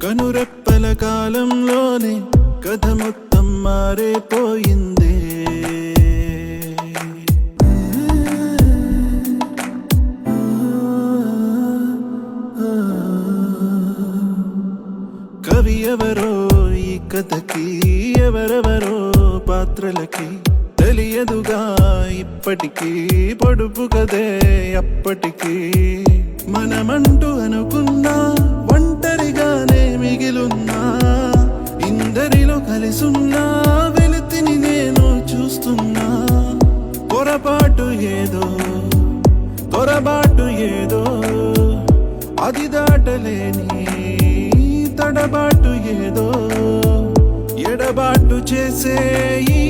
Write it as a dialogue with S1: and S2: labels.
S1: కనురెప్పల కాలంలోనే కథ మొత్తం మారిపోయిందే. కవి ఎవరో ఈ కథకి, ఎవరెవరో పాత్రలకి తెలియదుగా ఇప్పటికీ, పొడుపు కదే అప్పటికీ. మనమంటూ అనుకున్నా ఒంటరిగానే మిగిలున్నా, ఇందరిలో కలిసున్నా వెలితిని నేను చూస్తున్నా. పొరపాటు ఏదో పొరబాటు ఏదో అది దాటలేని తడబాటు ఏదో ఎడబాటు చేసే ఈ